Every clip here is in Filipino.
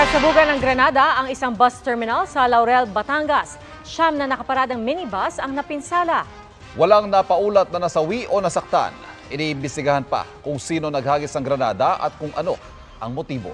Sinasabugan ng granada ang isang bus terminal sa Laurel, Batangas. 9 na nakaparadang minibus ang napinsala. Walang napaulat na nasawi o nasaktan. Iniimbestigahan pa kung sino naghagis ng granada at kung ano ang motibo.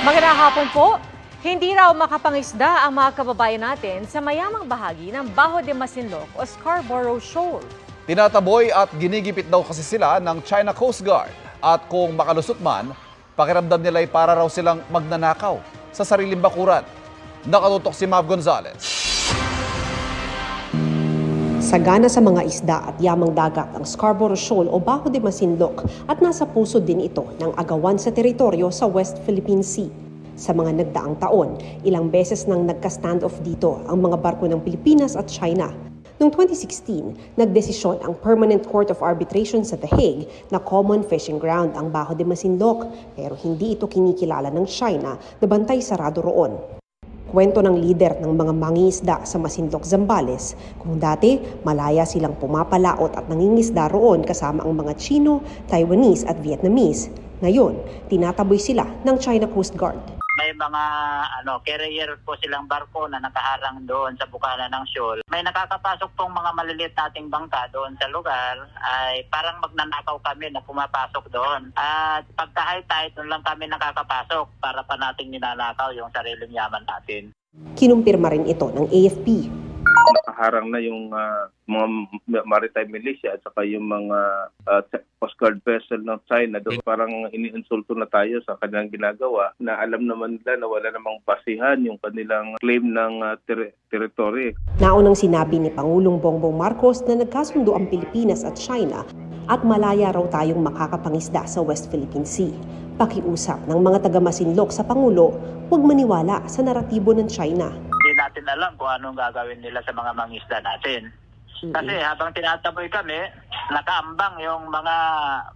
Magandang hapon po. Hindi raw makapangisda ang mga kababayan natin sa mayamang bahagi ng Bajo de Masinloc o Scarborough Shoal. Tinataboy at ginigipit daw kasi sila ng China Coast Guard. At kung makalusot man, pakiramdam nila ay para raw silang magnanakaw sa sariling bakuran. Nakatutok si Mav Gonzalez. Sagana sa mga isda at yamang dagat ang Scarborough Shoal o Bajo de Masinloc at nasa puso din ito ng agawan sa teritoryo sa West Philippine Sea. Sa mga nagdaang taon, ilang beses nang nagka-standoff dito ang mga barko ng Pilipinas at China. Noong 2016, nagdesisyon ang Permanent Court of Arbitration sa The Hague na common fishing ground ang Bajo de Masinloc, pero hindi ito kinikilala ng China na bantay sarado roon. Kwento ng lider ng mga mangingisda sa Masinloc, Zambales, kung dati malaya silang pumapalaot at nangingisda roon kasama ang mga Chino, Taiwanese at Vietnamese. Ngayon, tinataboy sila ng China Coast Guard. May mga carrier po silang barko na nakaharang doon sa bukana ng shoal. May nakakapasok pong mga maliliit nating bangka doon sa lugar ay parang magnanakaw kami na pumapasok doon. At pagka high tide, doon lang kami nakakapasok para pa nating ninanakaw yung sariling yaman natin. Kinumpirma rin ito ng AFP. Nakaharang na yung mga maritime militia at saka yung mga Coast Guard vessel ng China. Doon parang iniinsulto na tayo sa kanilang ginagawa na alam naman nila na wala namang basihan yung kanilang claim ng territory. Naunang sinabi ni Pangulong Bongbong Marcos na nagkasundo ang Pilipinas at China at malaya raw tayong makakapangisda sa West Philippine Sea. Pakiusap ng mga taga-Masinloc sa Pangulo, huwag maniwala sa naratibo ng China. Hindi natin alam kung anong gagawin nila sa mga mangisda natin. Kasi habang tinataboy kami, nakaambang yung mga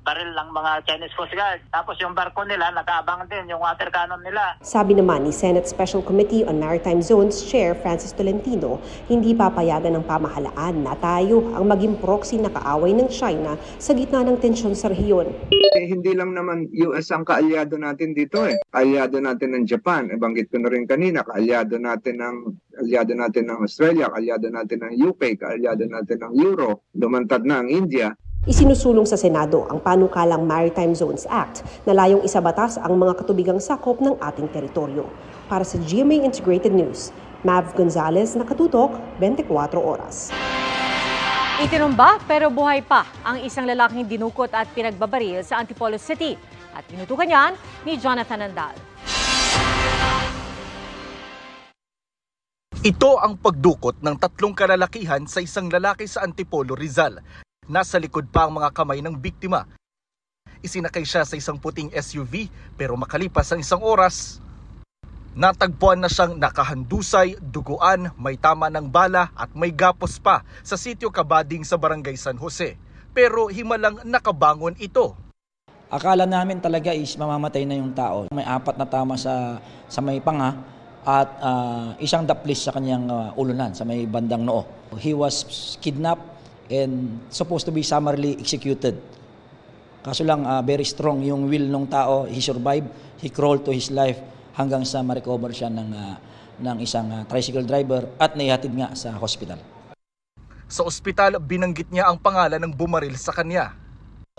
baril ng mga Chinese Coast Guard. Tapos yung barko nila, nakaabang din yung water cannon nila. Sabi naman ni Senate Special Committee on Maritime Zones Chair Francis Tolentino, hindi papayagan ng pamahalaan na tayo ang maging proxy na kaaway ng China sa gitna ng tensyon sa rehiyon. Hindi lang naman US ang kaalyado natin dito Kaalyado natin ng Japan, banggit ko na rin kanina, kaalyado natin ng Australia, kaalyado natin ng UK, kaalyado natin ng Euro, lumantad na ang India. Isinusulong sa Senado ang panukalang Maritime Zones Act na layong isabatas ang mga katubigang sakop ng ating teritoryo. Para sa GMA Integrated News, Mav Gonzalez, nakatutok, 24 oras. Itinumba pero buhay pa ang isang lalaking dinukot at pinagbabaril sa Antipolo City. At tinutukan yan ni Jonathan Andal. Ito ang pagdukot ng 3 kalalakihan sa isang lalaki sa Antipolo, Rizal. Nasa likod pa ang mga kamay ng biktima. Isinakay siya sa isang puting SUV pero makalipas ang 1 oras, natagpuan na siyang nakahandusay, duguan, may tama ng bala at may gapos pa sa sitio Kabading sa Barangay San Jose. Pero himalang nakabangon ito. Akala namin talaga is mamamatay na yung tao. May 4 na tama sa may panga at isang daplis sa kanyang ulunan sa may bandang noo. He was kidnapped and supposed to be summarily executed. Kaso lang very strong yung will ng tao. He survived, he crawled to his life hanggang sa ma-recover siya ng isang tricycle driver at naihatid nga sa hospital. Sa ospital, binanggit niya ang pangalan ng bumaril sa kanya.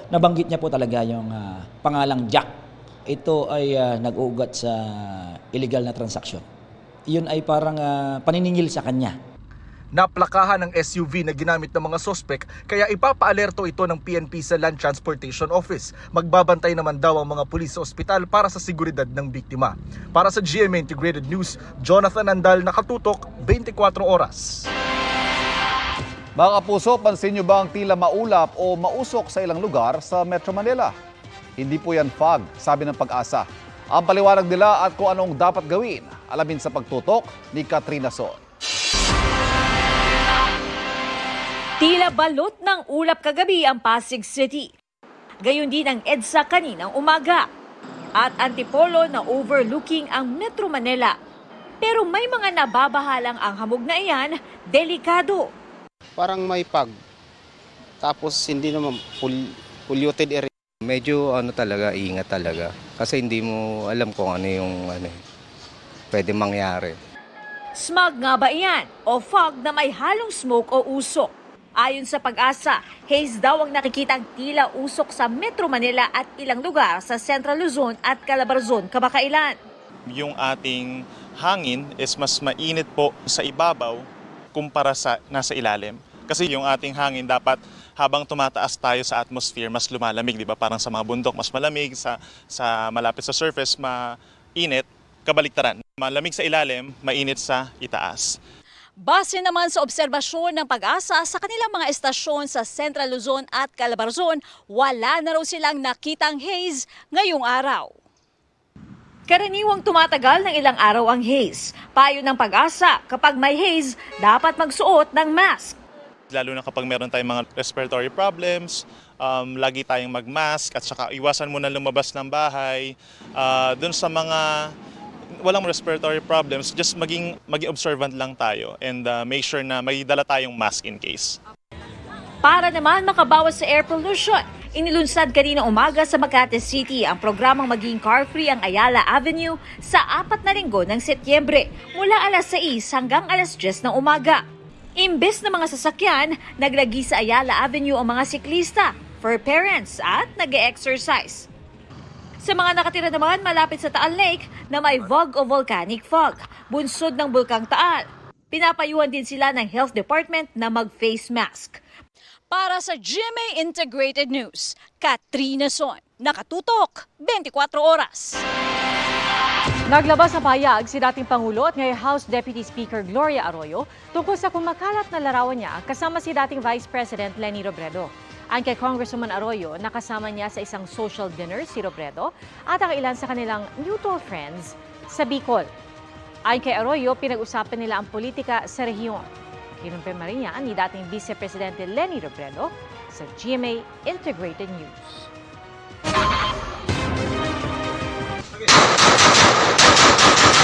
Nabanggit niya po talaga yung pangalang Jack. Ito ay nag-uugat sa illegal na transaksyon. Yun ay parang paniningil sa kanya. Naplakahan ng SUV na ginamit ng mga sospek kaya ipapaalerto ito ng PNP sa Land Transportation Office. Magbabantay naman daw ang mga pulis sa ospital para sa seguridad ng biktima. Para sa GMA Integrated News, Jonathan Andal, nakatutok, 24 oras. Mga kapuso, pansin nyo ba ang tila maulap o mausok sa ilang lugar sa Metro Manila? Hindi po yan fog, sabi ng Pag-asa. Ang paliwanag nila at kung anong dapat gawin, alamin sa pagtutok ni Katrina Son. Tila balot ng ulap kagabi ang Pasig City. Gayon din ang EDSA kaninang umaga. At Antipolo na overlooking ang Metro Manila. Pero may mga nababahalang ang hamog na iyan, delikado. Parang may fog. Tapos hindi naman polluted area. Medyo talaga, ingat talaga. Kasi hindi mo alam kung ano yung pwede mangyari. Smog nga ba iyan o fog na may halong smoke o usok? Ayon sa Pag-asa, haze daw ang nakikitang tila usok sa Metro Manila at ilang lugar sa Central Luzon at Calabarzon kamakailan. Yung ating hangin is mas mainit po sa ibabaw kumpara sa nasa ilalim. Kasi yung ating hangin dapat habang tumataas tayo sa atmosphere, mas lumalamig, di ba? Parang sa mga bundok, mas malamig, sa malapit sa surface, mainit, kabaliktaran. Malamig sa ilalim, mainit sa itaas. Base naman sa obserbasyon ng Pag-asa sa kanilang mga estasyon sa Central Luzon at Calabarzon, wala na raw silang nakitang haze ngayong araw. Karaniwang tumatagal ng ilang araw ang haze. Payo ng Pag-asa, kapag may haze, dapat magsuot ng mask. Lalo na kapag meron tayong mga respiratory problems, lagi tayong mag-mask at saka iwasan muna lumabas ng bahay. Doon sa mga walang respiratory problems, just maging observant lang tayo and make sure na may dala tayong mask in case. Para naman makabawas sa air pollution, inilunsad kanina umaga sa Makati City ang programang maging car-free ang Ayala Avenue sa 4 na linggo ng Setyembre mula alas 6 hanggang alas 10 ng umaga. Imbes na mga sasakyan, naglagi sa Ayala Avenue ang mga siklista, for parents at nag-e-exercise. Sa mga nakatira naman malapit sa Taal Lake na may VOG o volcanic fog, bunsod ng Bulkang Taal. Pinapayuhan din sila ng Health Department na mag-face mask. Para sa GMA Integrated News, Katrina Son, nakatutok 24 oras. Naglabas ng pahayag si dating Pangulo at ngayon House Deputy Speaker Gloria Arroyo tungkol sa kumakalat na larawan niya kasama si dating Vice President Leni Robredo. Ayon kay Congresswoman Arroyo, nakasama niya sa isang social dinner si Robredo at ang ilan sa kanilang mutual friends sa Bicol. Ayon kay Arroyo, pinag-usapan nila ang politika sa rehiyon. Kinumpirma rin niya ni dating Vice Presidente Leni Robredo sa GMA Integrated News.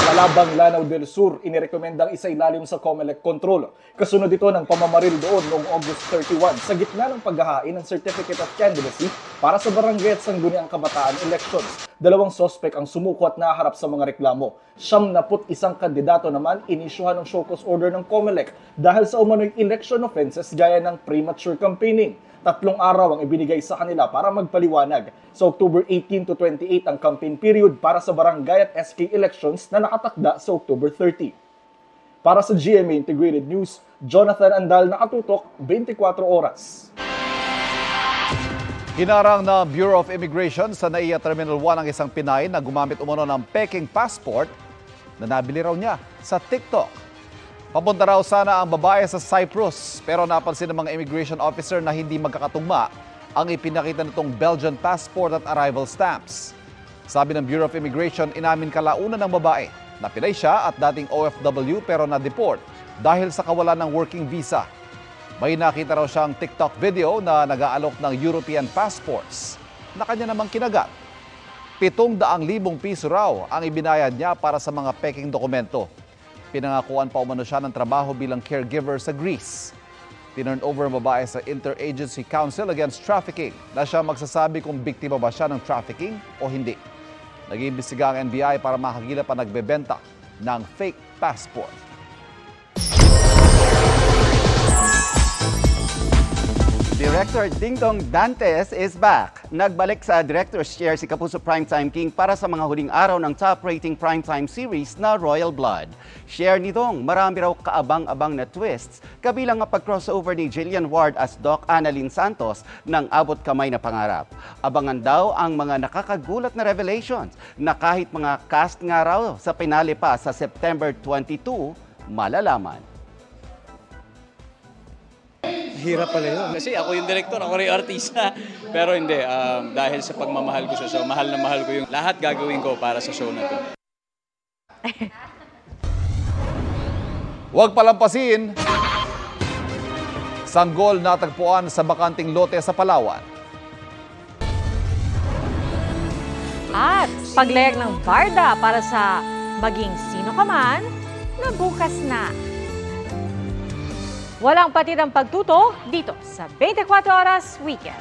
Kalabang Lanao del Sur, inirekomendang isailalim sa COMELEC control. Kasunod ito ng pamamaril doon noong August 31 sa gitna ng paghahain ng Certificate of Candidacy para sa Barangay at Sangguniang Kabataan elections. 2 sospek ang sumuko at naharap sa mga reklamo. 71 kandidato naman inisyuhan ng show cause order ng COMELEC dahil sa umano'y election offenses gaya ng premature campaigning. 3 araw ang ibinigay sa kanila para magpaliwanag. Sa October 18 to 28 ang campaign period para sa barangay at SK elections na nakatakda sa October 30. Para sa GMA Integrated News, Jonathan Andal, nakatutok 24 oras. Hinarang ng Bureau of Immigration sa NAIA Terminal 1 ang isang Pinay na gumamit umano ng peking passport na nabili raw niya sa TikTok. Papunta raw sana ang babae sa Cyprus pero napansin ng mga immigration officer na hindi magkakatugma ang ipinakita nitong Belgian passport at arrival stamps. Sabi ng Bureau of Immigration, inamin kalaunan ng babae na Pinay siya at dating OFW pero na-deport dahil sa kawalan ng working visa. May nakita raw siyang TikTok video na nag-aalok ng European passports na kanya namang kinagat. 700,000 piso raw ang ibinayad niya para sa mga peking dokumento. Pinangakuan pa umano siya ng trabaho bilang caregiver sa Greece. Tinurn over ang babae sa Interagency Council Against Trafficking na siya magsasabi kung biktima ba siya ng trafficking o hindi. Nag-iimbestiga ang NBI para makagilap ang nagbebenta ng fake passport. Director Dingdong Dantes is back. Nagbalik sa Director's Chair si Kapuso Primetime King para sa mga huling araw ng top-rating primetime series na Royal Blood. Share ni Dong, marami raw kaabang-abang na twists, kabilang ang pag-crossover ni Jillian Ward as Doc Annalyn Santos ng Abot Kamay na Pangarap. Abangan daw ang mga nakakagulat na revelations na kahit mga cast nga raw sa pinali pa sa September 22, malalaman. Hirap pala yun. Kasi ako yung director, ako rin artista. Pero hindi, dahil sa pagmamahal ko sa show, mahal na mahal ko yung lahat gagawin ko para sa show na to. Huwag palampasin. Sanggol natagpuan sa bakanting lote sa Palawan. At paglayag ng barda para sa maging sino ka man na bukas na. Walang patid ang pagtuto dito sa 24 Oras Weekend.